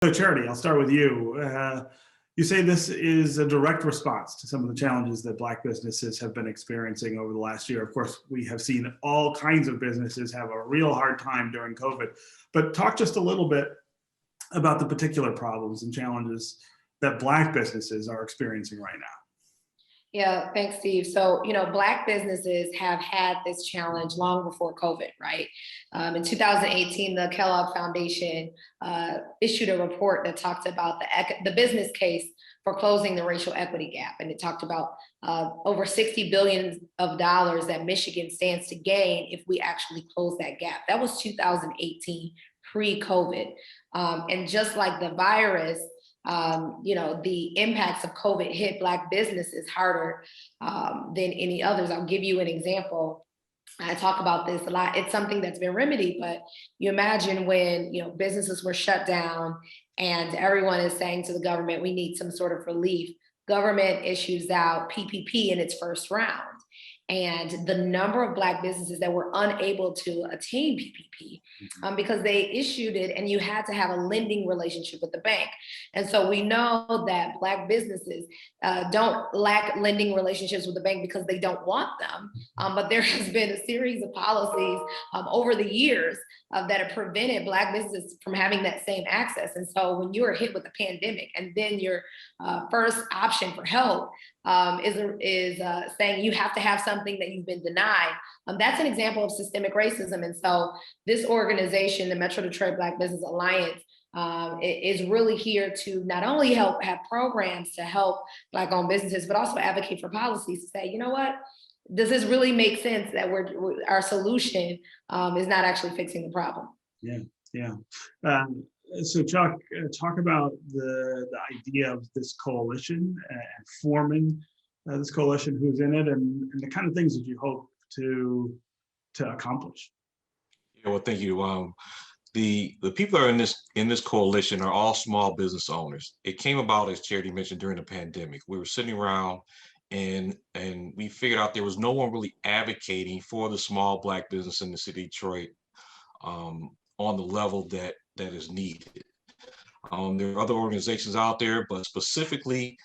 So Charity, I'll start with you. You say this is a direct response to some of the challenges that Black businesses have been experiencing over the last year. Of course, we have seen all kinds of businesses have a real hard time during COVID, but talk just a little bit about the particular problems and challenges that Black businesses are experiencing right now. Yeah, thanks, Steve. So, Black businesses have had this challenge long before COVID, right? In 2018, the Kellogg Foundation issued a report that talked about the business case for closing the racial equity gap. And it talked about over $60 billion that Michigan stands to gain if we actually close that gap. That was 2018, pre-COVID. And just like the virus, the impacts of COVID hit Black businesses harder than any others. I'll give you an example. I talk about this a lot. It's something that's been remedied, but you imagine when, businesses were shut down and everyone is saying to the government, we need some sort of relief. Government issues out PPP in its first round. And the number of Black businesses that were unable to attain PPP because they issued it and you had to have a lending relationship with the bank. And so we know that Black businesses don't lack lending relationships with the bank because they don't want them. But there has been a series of policies over the years that have prevented Black businesses from having that same access. And so when you are hit with a pandemic and then your first option for help is saying you have to have something that you've been denied. That's an example of systemic racism. And so this organization, the Metro Detroit Black Business Alliance, is really here to not only help have programs to help Black-owned businesses, but also advocate for policies to say, you know what, does this really make sense that our solution is not actually fixing the problem? Yeah. So Chuck, talk about the idea of this coalition and forming this coalition, who's in it, and the kind of things that you hope to accomplish. Yeah, well, thank you. The people that are in this coalition are all small business owners. It came about, as Charity mentioned, during the pandemic. We were sitting around and we figured out there was no one really advocating for the small Black business in the city of Detroit on the level that is needed. There are other organizations out there, but specifically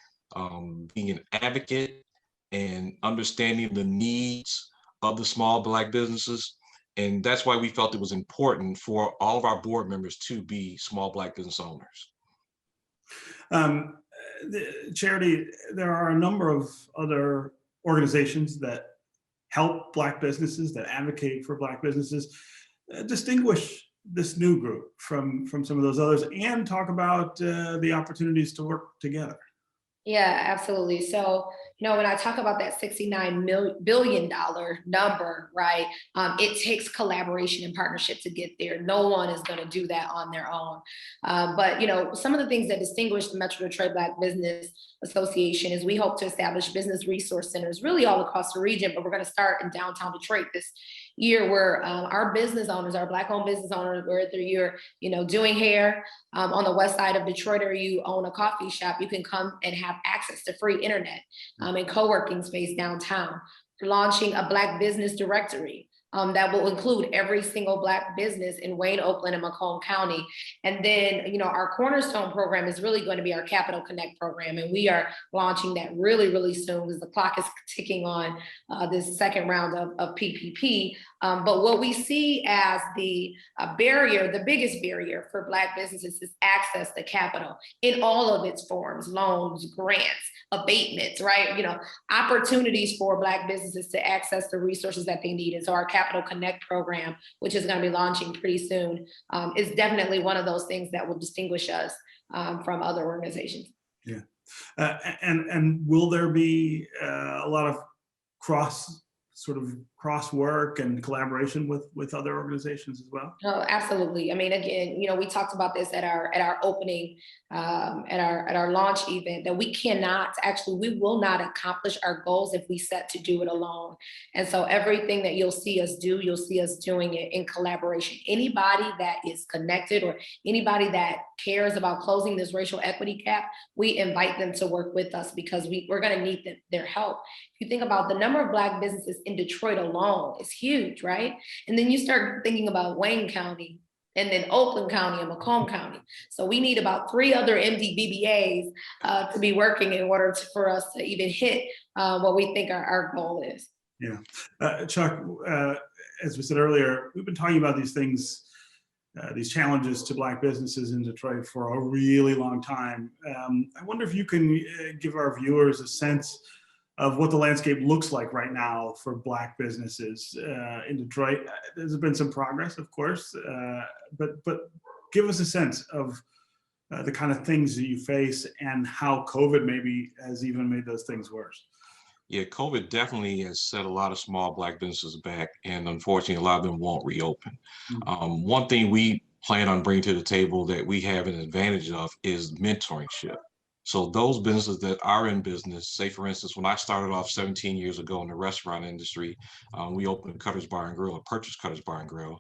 being an advocate and understanding the needs of the small Black businesses. And that's why we felt it was important for all of our board members to be small Black business owners. Charity, there are a number of other organizations that help Black businesses, that advocate for Black businesses. Distinguish this new group from some of those others and talk about the opportunities to work together. Yeah, absolutely. So, when I talk about that $69 billion number, right, it takes collaboration and partnership to get there. No one is going to do that on their own. But, some of the things that distinguish the Metro Detroit Black Business Association is we hope to establish business resource centers really all across the region, but we're going to start in downtown Detroit this year where our business owners, our Black-owned business owners, whether you're, doing hair on the west side of Detroit or you own a coffee shop, you can come and have access to free internet and co-working space downtown. We're launching a Black business directory that will include every single Black business in Wayne, Oakland, and Macomb County. And then, our cornerstone program is really going to be our Capital Connect program. And we are launching that really, really soon because the clock is ticking on this second round of PPP. But what we see as the barrier, the biggest barrier for Black businesses is access to capital in all of its forms, loans, grants, abatements, right? Opportunities for Black businesses to access the resources that they need. And so our Capital Connect program, which is going to be launching pretty soon, is definitely one of those things that will distinguish us from other organizations. Yeah. And will there be a lot of cross work and collaboration with other organizations as well? Oh, absolutely. I mean, again, we talked about this at our opening, at our launch event, that we will not accomplish our goals if we set to do it alone. And so everything that you'll see us do, you'll see us doing it in collaboration. Anybody that is connected or anybody that cares about closing this racial equity gap, we invite them to work with us because we're going to need their help. If you think about the number of Black businesses in Detroit alone, it's huge, right? And then you start thinking about Wayne County, and then Oakland County and Macomb County. So we need about 3 other MDBBAs to be working in order for us to even hit what we think our goal is. Yeah. Chuck, as we said earlier, we've been talking about these things, these challenges to Black businesses in Detroit for a really long time. I wonder if you can give our viewers a sense of what the landscape looks like right now for Black businesses in Detroit. There's been some progress, of course, but give us a sense of the kind of things that you face and how COVID maybe has even made those things worse. Yeah, COVID definitely has set a lot of small Black businesses back, and unfortunately, a lot of them won't reopen. One thing we plan on bringing to the table that we have an advantage of is mentorship. So those businesses that are in business, say for instance, when I started off 17 years ago in the restaurant industry, we opened Cutter's Bar and Grill, or purchased Cutter's Bar and Grill.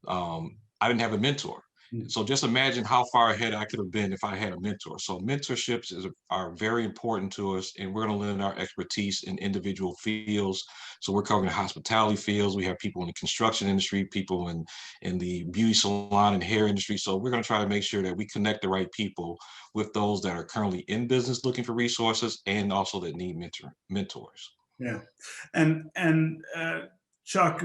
I didn't have a mentor. So just imagine how far ahead I could have been if I had a mentor. So mentorships are very important to us, and we're going to lend our expertise in individual fields. So we're covering the hospitality fields. We have people in the construction industry, people in the beauty salon and hair industry. So we're going to try to make sure that we connect the right people with those that are currently in business looking for resources, and also that need mentors. Yeah, and Chuck,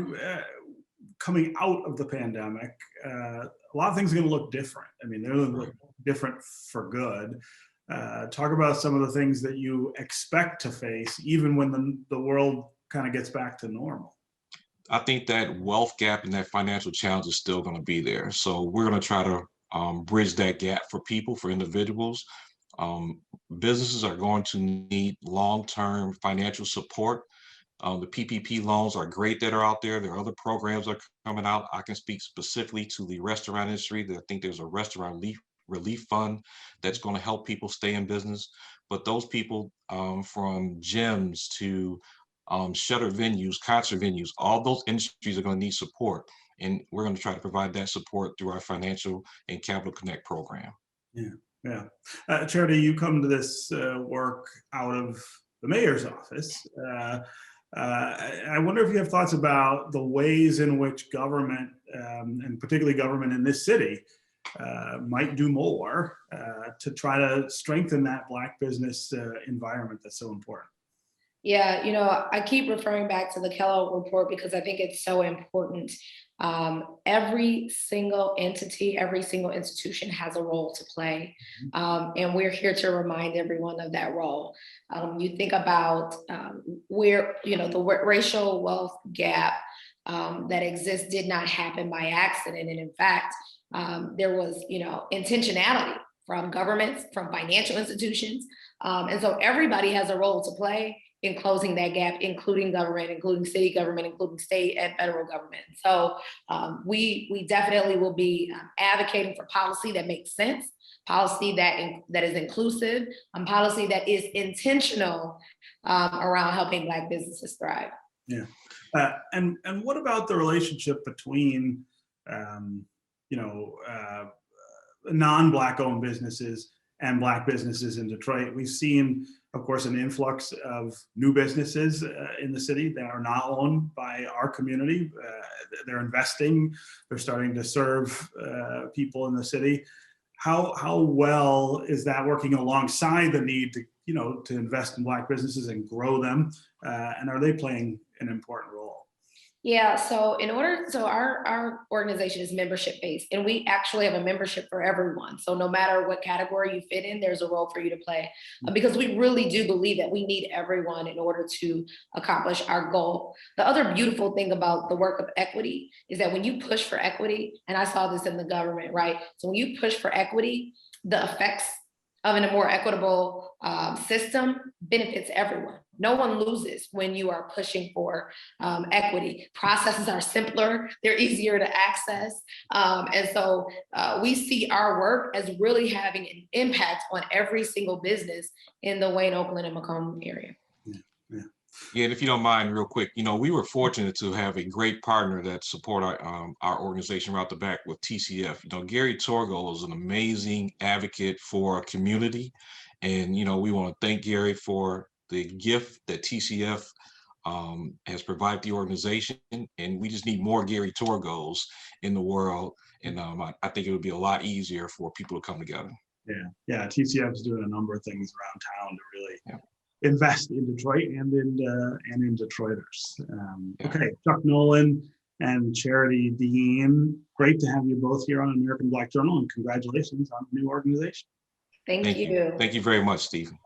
coming out of the pandemic, a lot of things are going to look different. I mean, they're going to look different for good. Talk about some of the things that you expect to face, even when the world kind of gets back to normal. I think that wealth gap and that financial challenge is still going to be there. So we're going to try to bridge that gap for people, for individuals. Businesses are going to need long-term financial support. The PPP loans are great that are out there. There are other programs that are coming out. I can speak specifically to the restaurant industry. I think there's a restaurant relief fund that's going to help people stay in business. But those people from gyms to shutter venues, concert venues, all those industries are going to need support. And we're going to try to provide that support through our Financial and Capital Connect program. Yeah. Charity, you come to this work out of the mayor's office. I wonder if you have thoughts about the ways in which government, and particularly government in this city, might do more to try to strengthen that Black business environment that's so important. Yeah, I keep referring back to the Kellogg report because I think it's so important. Every single entity, every single institution has a role to play. And we're here to remind everyone of that role. You think about where, the racial wealth gap that exists did not happen by accident. And in fact, there was, intentionality from governments, from financial institutions. And so everybody has a role to play in closing that gap, including government, including city government, including state and federal government. So we definitely will be advocating for policy that makes sense, policy that is inclusive, policy that is intentional around helping Black businesses thrive. Yeah, and what about the relationship between non-Black owned businesses and Black businesses in Detroit? We've seen, of course, an influx of new businesses in the city that are not owned by our community. They're investing, they're starting to serve people in the city. How well is that working alongside the need to, to invest in Black businesses and grow them? And are they playing an important role? Yeah, so our organization is membership based, and we actually have a membership for everyone. So no matter what category you fit in, there's a role for you to play, because we really do believe that we need everyone in order to accomplish our goal. The other beautiful thing about the work of equity is that when you push for equity, and I saw this in the government, right? So when you push for equity, the effects of a more equitable system benefits everyone. No one loses when you are pushing for equity. Processes are simpler, they're easier to access. And so we see our work as really having an impact on every single business in the Wayne, Oakland, and Macomb area. Yeah, and if you don't mind, real quick, we were fortunate to have a great partner that support our organization right out the back with TCF. Gary Torgo is an amazing advocate for a community, and we want to thank Gary for the gift that TCF has provided the organization, and we just need more Gary Torgos in the world. And I think it would be a lot easier for people to come together. Yeah. TCF is doing a number of things around town to really Yeah. invest in Detroit and in Detroiters. Yeah. Okay, Chuck Nolen and Charity Dean, great to have you both here on American Black Journal, and congratulations on the new organization. Thank you. Thank you very much, Stephen.